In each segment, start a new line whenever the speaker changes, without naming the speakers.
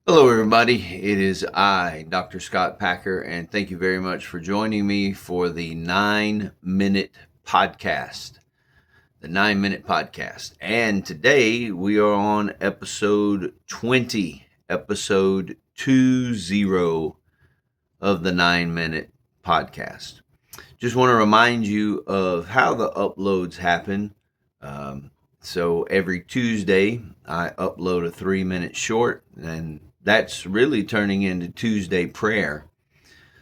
Hello, everybody. It is I, Dr. Scott Packer, and thank you very much for joining me for the 9-Minute Podcast. The 9-Minute Podcast. And today we are on episode 20, episode 20 of the 9-Minute Podcast. Just want to remind you of how the uploads happen. So every Tuesday, I upload a 3-minute short, and that's really turning into Tuesday prayer.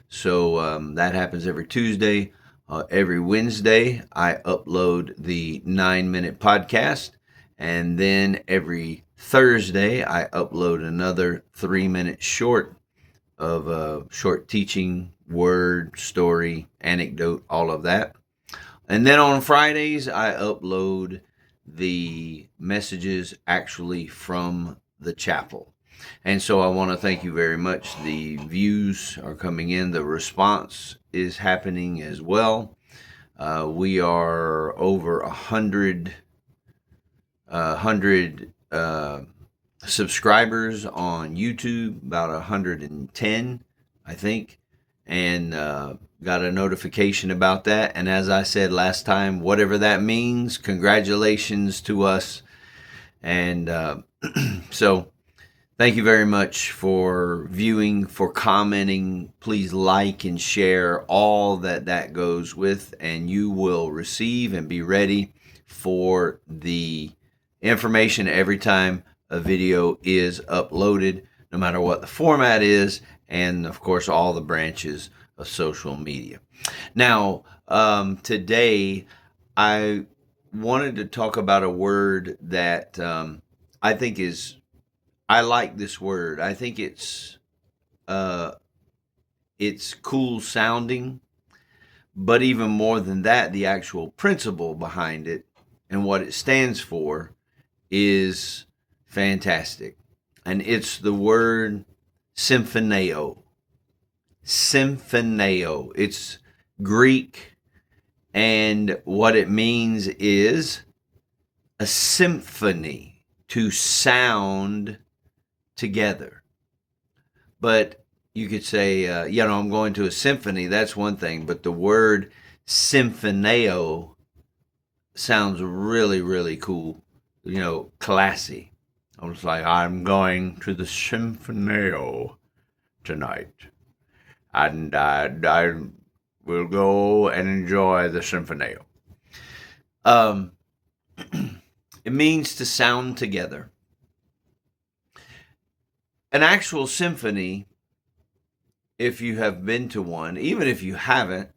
So that happens every Tuesday. Every Wednesday, I upload the 9-Minute Podcast. And then every Thursday, I upload another 3-minute short of short teaching, word, story, anecdote, all of that. And then on Fridays, I upload the messages actually from the chapel. And so I want to thank you very much. The views are coming in. The response is happening as well. We are over 100 subscribers on YouTube, about 110, I think, and got a notification about that. And as I said last time, whatever that means, congratulations to us. And so thank you very much for viewing, for commenting. Please like and share all that goes with, and you will receive and be ready for the information every time a video is uploaded, no matter what the format is, and of course all the branches of social media. Now, today I wanted to talk about a word that I think is, I like this word. I think it's cool sounding, but even more than that, the actual principle behind it and what it stands for is fantastic. And it's the word Symphan-a-o. Symphan-a-o. It's Greek, and what it means is a symphony, to sound together. But you could say, I'm going to a symphony. That's one thing. But the word Symphan-a-o sounds really, really cool. Classy. I was like, I'm going to the Symphan-a-o tonight. And I will go and enjoy the Symphan-a-o. It means to sound together. An actual symphony, if you have been to one, even if you haven't,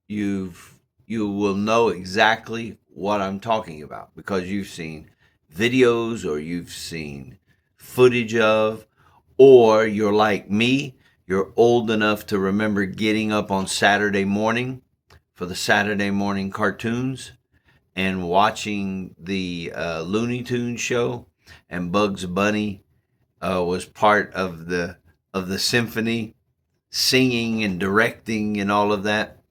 you will know exactly what I'm talking about, because you've seen videos or you've seen footage of, or you're like me, you're old enough to remember getting up on Saturday morning for the Saturday morning cartoons and watching the Looney Tunes show, and Bugs Bunny was part of the symphony, singing and directing and all of that.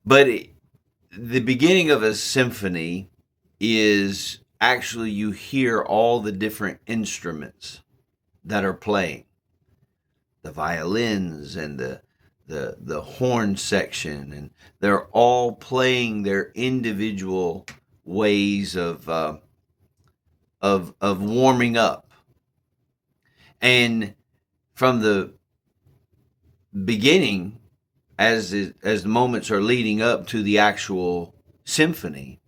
But the beginning of a symphony is actually, you hear all the different instruments that are playing, the violins and the horn section, and they're all playing their individual ways of warming up. And from the beginning, as the moments are leading up to the actual symphony,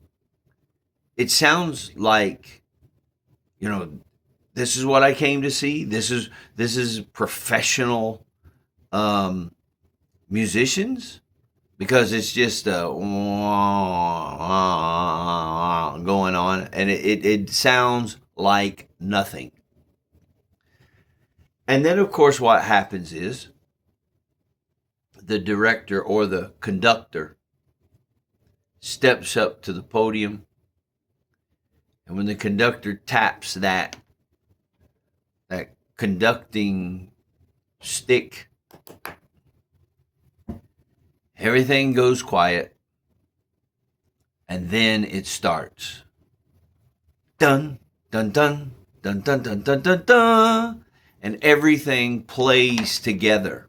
it sounds like, this is what I came to see. This is professional musicians, because it's just going on, and it sounds like nothing. And then, of course, what happens is the director or the conductor steps up to the podium, and when the conductor taps that conducting stick, everything goes quiet, and then it starts. Dun, dun, dun, dun, dun, dun, dun, dun, dun. and everything plays together.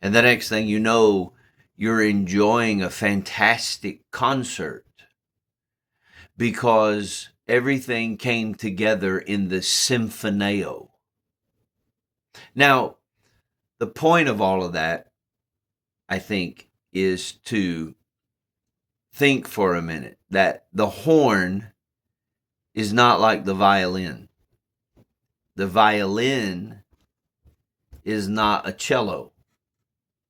And the next thing you know, you're enjoying a fantastic concert because everything came together in the Symphan-a-o. Now, the point of all of that, I think, is to think for a minute that the horn is not like the violin. The violin is not a cello.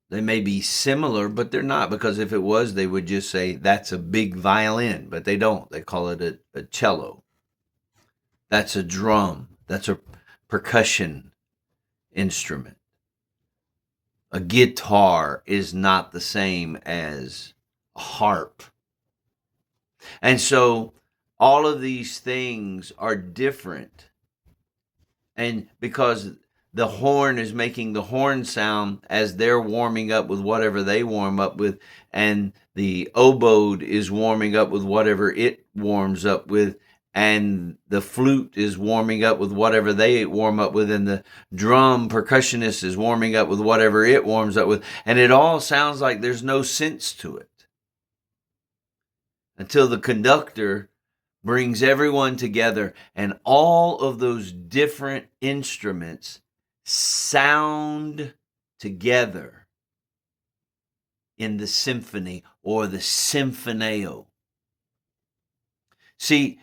They may be similar, but they're not, because if it was, they would just say that's a big violin, but they don't. They call it a cello. That's a drum. That's a percussion instrument. A guitar is not the same as a harp. And so all of these things are different. And because the horn is making the horn sound as they're warming up with whatever they warm up with, and the oboe is warming up with whatever it warms up with, and the flute is warming up with whatever they warm up with, and the drum percussionist is warming up with whatever it warms up with, and it all sounds like there's no sense to it until the conductor brings everyone together, and all of those different instruments sound together in the symphony or the Symphan-a-o. See,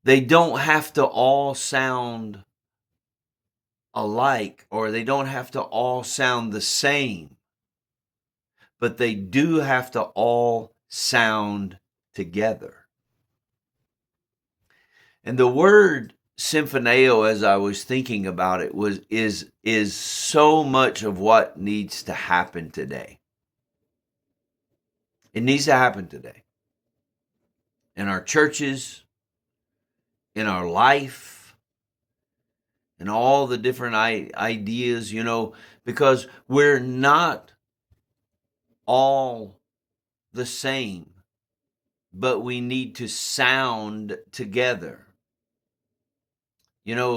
they don't have to all sound alike, or they don't have to all sound the same, but they do have to all sound together. And the word Symphan-a-o, as I was thinking about it, is so much of what needs to happen today. It needs to happen today. In our churches, in our life, in all the different ideas, because we're not all the same, but we need to sound together.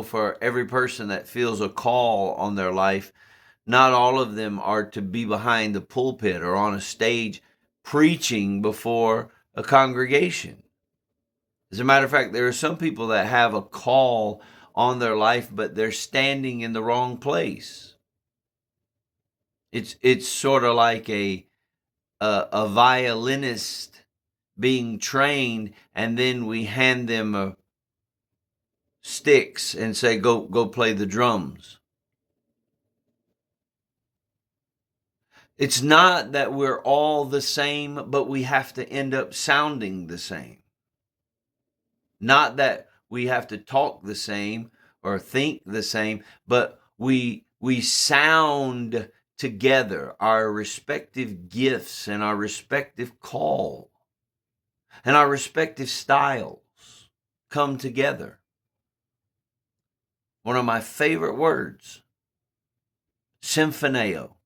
For every person that feels a call on their life, not all of them are to be behind the pulpit or on a stage preaching before a congregation. As a matter of fact, there are some people that have a call on their life, but they're standing in the wrong place. It's sort of like a violinist being trained, and then we hand them sticks and say, go play the drums. It's not that we're all the same, but we have to end up sounding the same. Not that we have to talk the same or think the same, but we sound together. Our respective gifts and our respective call and our respective styles come together. One of my favorite words, Symphan-a-o,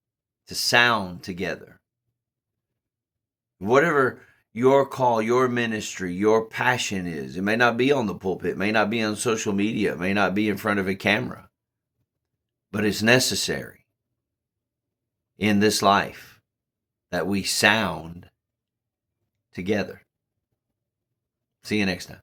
to sound together. Whatever your call, your ministry, your passion is, it may not be on the pulpit, it may not be on social media, it may not be in front of a camera, but it's necessary in this life that we sound together. See you next time.